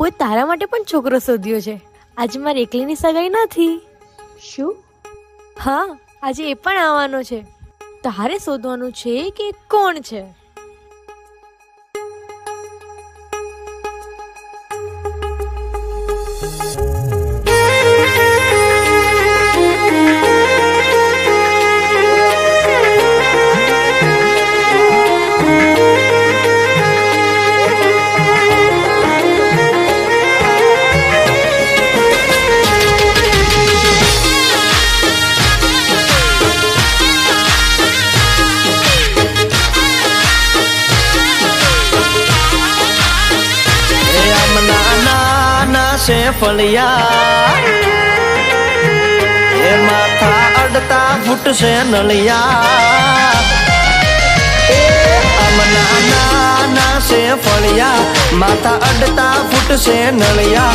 બાપુએ તારા માટે પણ છોકરો શોધ્યો છે. આજે મારી એકલીની સગાઈ નથી. શું? હા, આજે એ પણ આવવાનો છે. તારે શોધવાનું છે કે કોણ છે. से फलिया ये माथा अड़ता फुट से नलिया अमना नाना से फलिया माथा अड़ता फुट से नलिया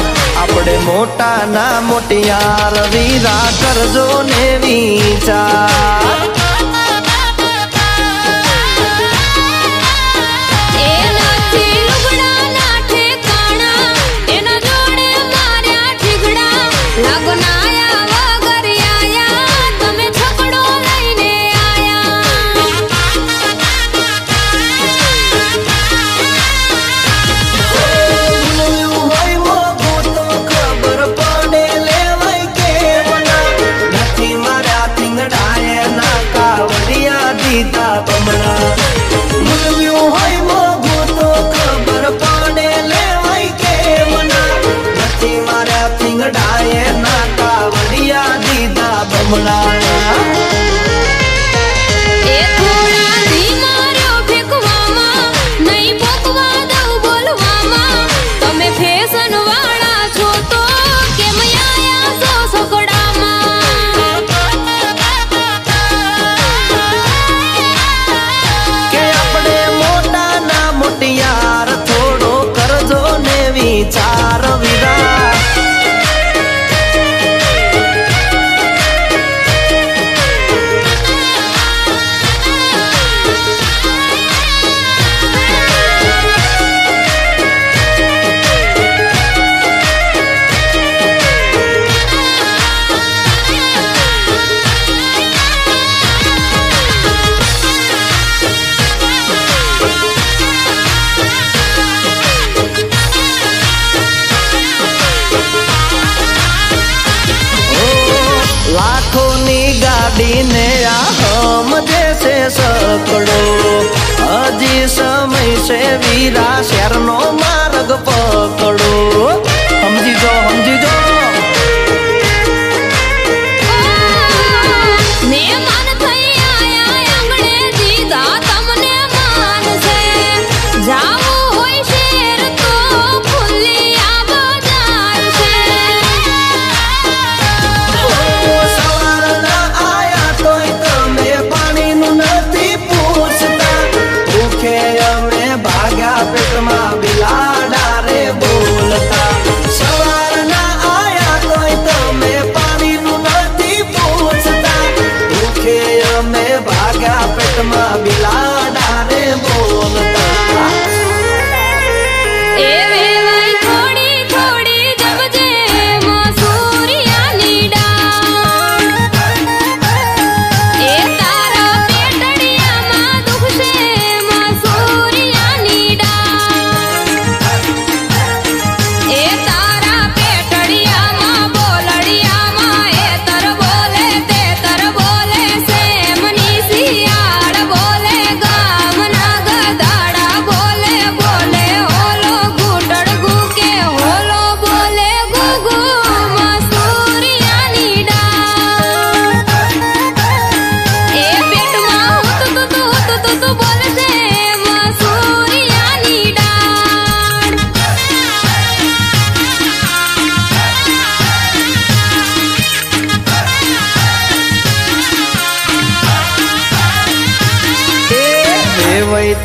अपने मोटा ना मोटियार वीरा करजो ने विचार चार विदा ने हम जैसे सकड़ो हजी समय से वीरा शहर नो मार्ग पकड़ो समझी जो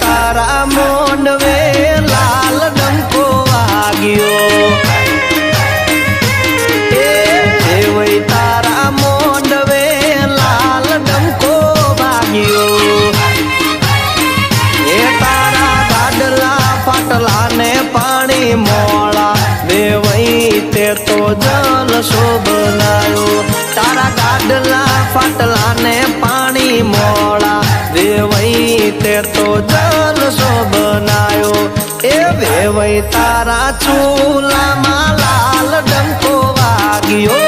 तारा मोंडवे लाल डंको वाग्यो तारा मोंडवे लाल डंको वाग्यो तारा गाडला फाटला ने पानी मोला वे જલસો બનાયો તારા ગાડલા ફાટલા ને પાણી મોળા વેવાઈ તે તો જલસો બનાયો એ વેવાઈ તારા ચૂલામાં લાલ ડંકો વાગ્યો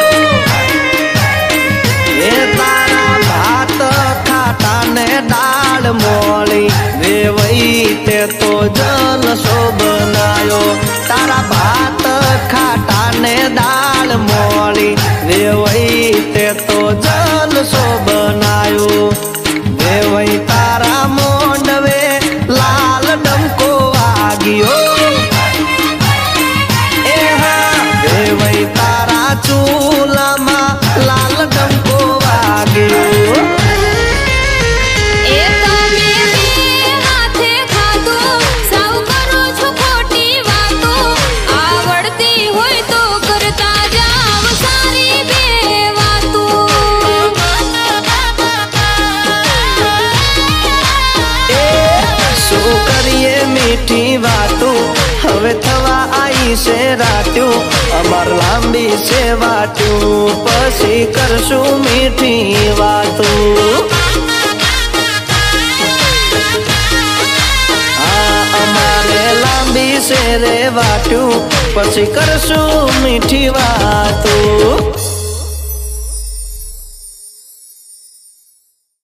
એ તારા ભાત ખાટા ને દાળ મોળી વેવાઈ તે તો જલસો બનાયો તારા ભાત ખાટા ને દાળ મોળી વેવાઈ તે તો જલસો બનાયો વેવાઈ તારા મોંડવે લાલ ડંકો વાગ્યો એ હા વેવાઈ તારા ચૂલામાં લાલ ડંકો વાગ્યો એ તમે હાથે ખાધું સાવ કરો છો ખોટી વાતો આવડતી હોય તો કરતા જાવ સારી બે વાતો શું કરીએ મીઠી વાતો હવે થવા આઈ છે રાત્યું અમાર લાંબી છે વાટ્યું પછી કરશું મીઠી વાતો આ અમારે લાંબી છે રે વાટ્યું પછી કરશું મીઠી વાતો